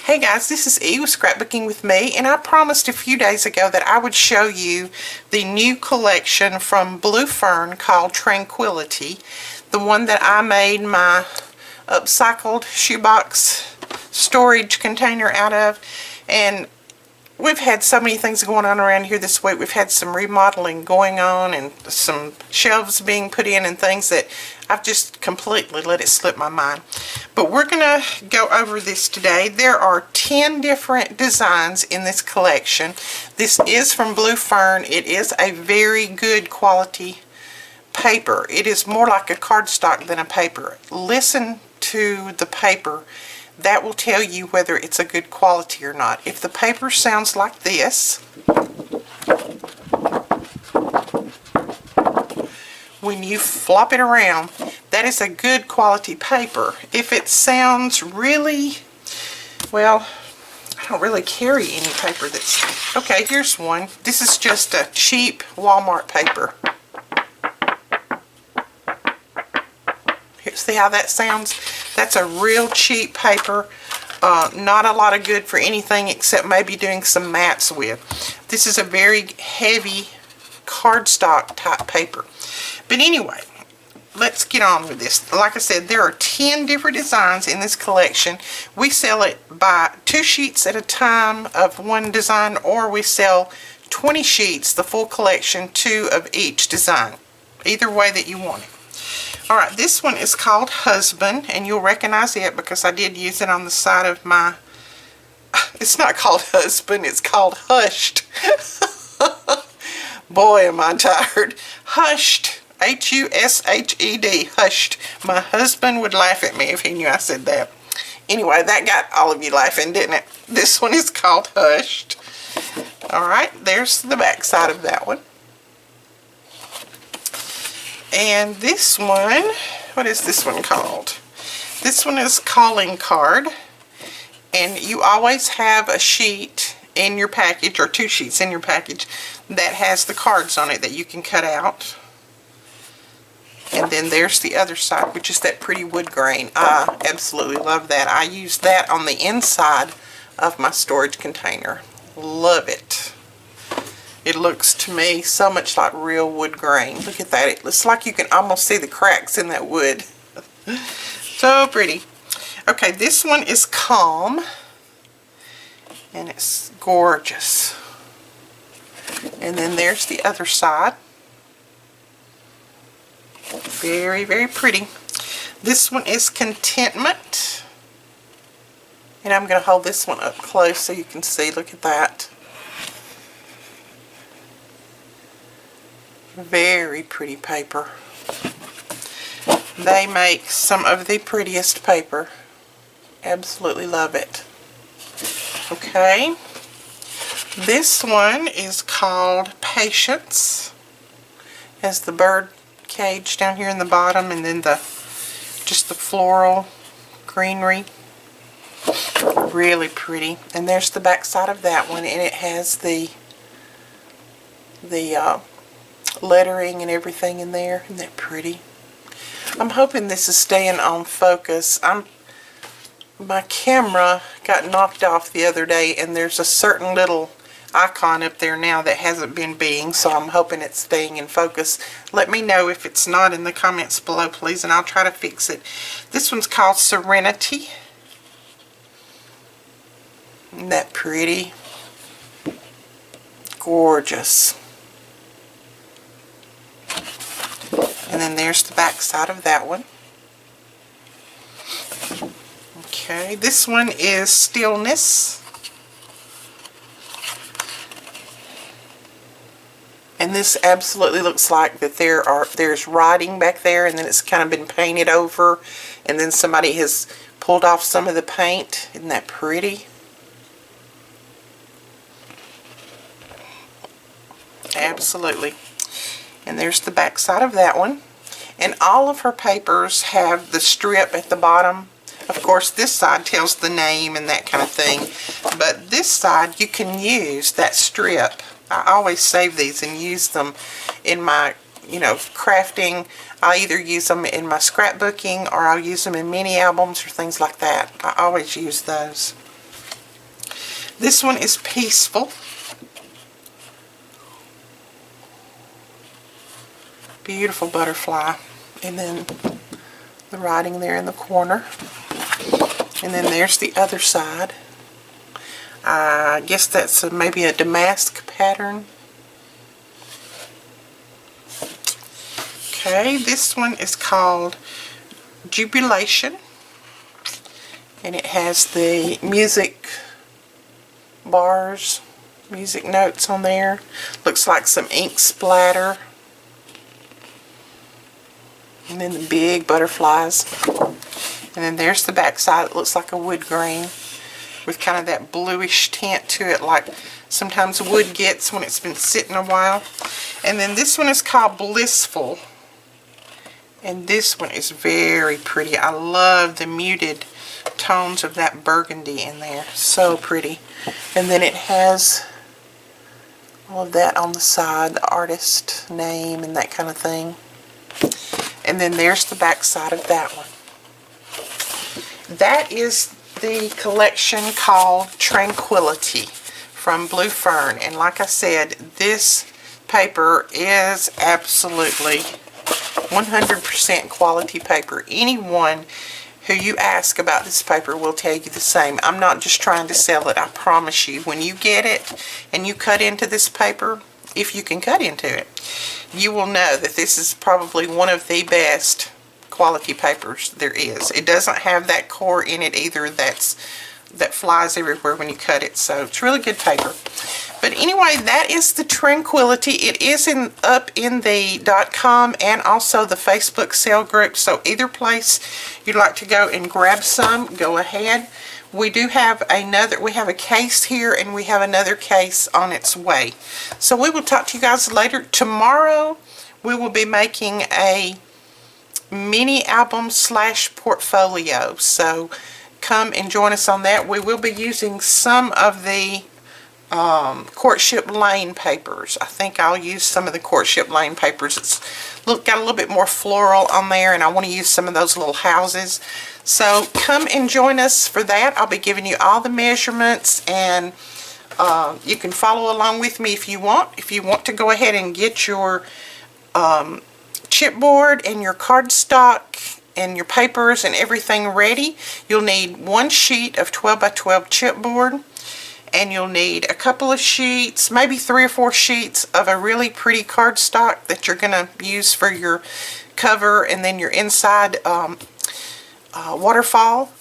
Hey guys, this is E with Scrapbooking with me, and I promised a few days ago that I would show you the new collection from Blue Fern called Tranquility, the one that I made my upcycled shoebox storage container out of. And we've had so many things going on around here this week. We've had some remodeling going on and some shelves being put in and things that I've just completely let it slip my mind. But we're going to go over this today. There are 10 different designs in this collection. This is from Blue Fern. It is a very good quality paper. It is more like a cardstock than a paper. Listen to the paper. That will tell you whether it's a good quality or not. If the paper sounds like this, when you flop it around, that is a good quality paper. If it sounds really, well, I don't really carry any paper that's, okay, here's one. This is just a cheap Walmart paper. See how that sounds? That's a real cheap paper. Not a lot of good for anything except maybe doing some mats with. This is a very heavy cardstock type paper. But anyway, let's get on with this. Like I said, there are 10 different designs in this collection. We sell it by 2 sheets at a time of one design, or we sell 20 sheets, the full collection, 2 of each design. Either way that you want it. Alright, this one is called Husband, and you'll recognize it because I did use it on the side of my, it's not called Husband, it's called Hushed. Boy, am I tired. Hushed, H-U-S-H-E-D, Hushed. My husband would laugh at me if he knew I said that. Anyway, that got all of you laughing, didn't it? This one is called Hushed. Alright, there's the back side of that one. And this one, what is this one called? This one is Calling Card. And you always have a sheet in your package, or 2 sheets in your package, that has the cards on it that you can cut out. And then there's the other side, which is that pretty wood grain. I absolutely love that. I use that on the inside of my storage container. Love it. It looks to me so much like real wood grain. Look at that. It looks like you can almost see the cracks in that wood. So pretty. Okay, this one is Calm. And it's gorgeous. And then there's the other side. Very, very pretty. This one is Contentment. And I'm going to hold this one up close so you can see. Look at that. Very pretty paper. They make some of the prettiest paper. Absolutely love it. Okay. This one is called Patience. Has the bird cage down here in the bottom, and then just the floral greenery. Really pretty. And there's the back side of that one, and it has the lettering and everything in there. Isn't that pretty? I'm hoping this is staying on focus. My camera got knocked off the other day, and there's a certain little icon up there now that hasn't been being, so I'm hoping it's staying in focus. Let me know if it's not in the comments below, please, and I'll try to fix it. This one's called Serenity. Isn't that pretty? Gorgeous. And then there's the back side of that one. Okay, this one is Stillness. And this absolutely looks like that there's writing back there, and then it's kind of been painted over, and then somebody has pulled off some of the paint. Isn't that pretty? Absolutely. And there's the back side of that one. And all of her papers have the strip at the bottom. Of course, this side tells the name and that kind of thing. But this side, you can use that strip. I always save these and use them in my, crafting. I either use them in my scrapbooking, or I'll use them in mini albums or things like that. I always use those. This one is Peaceful. Beautiful butterfly. And then the writing there in the corner. And then there's the other side. I guess that's maybe a damask pattern. Okay, this one is called Jubilation. And it has the music bars, music notes on there. Looks like some ink splatter. And then the big butterflies. And then there's the back side. It looks like a wood grain with kind of that bluish tint to it, like sometimes wood gets when it's been sitting a while. And then this one is called Blissful. And this one is very pretty. I love the muted tones of that burgundy in there. So pretty. And then it has all of that on the side, the artist name and that kind of thing. And then there's the back side of that one. That is the collection called Tranquility from Blue Fern. And like I said, this paper is absolutely 100% quality paper. Anyone who you ask about this paper will tell you the same. I'm not just trying to sell it. I promise you, when you get it and you cut into this paper, if you can cut into it, you will know that this is probably one of the best quality papers there is. It doesn't have that core in it either that flies everywhere when you cut it. So it's really good paper. But anyway, that is the Tranquility. It is up in the .com and also the Facebook sale group. So either place you'd like to go and grab some, go ahead. We do have we have a case here and we have another case on its way. So we will talk to you guys later. Tomorrow we will be making a mini album / portfolio. So come and join us on that. We will be using some of the Courtship Lane papers. I think I'll use some of the Courtship Lane papers. It's got a little bit more floral on there, and I want to use some of those little houses. So come and join us for that. I'll be giving you all the measurements, and you can follow along with me if you want. If you want to go ahead and get your chipboard and your cardstock and your papers and everything ready, you'll need one sheet of 12 by 12 chipboard. And you'll need a couple of sheets, maybe 3 or 4 sheets of a really pretty cardstock that you're going to use for your cover and then your inside waterfall.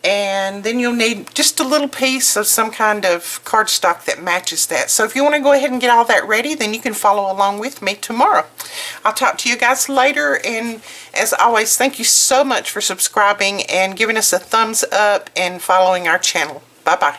And then you'll need just a little piece of some kind of cardstock that matches that. So if you want to go ahead and get all that ready, then you can follow along with me tomorrow. I'll talk to you guys later. And as always, thank you so much for subscribing and giving us a thumbs up and following our channel. Bye-bye.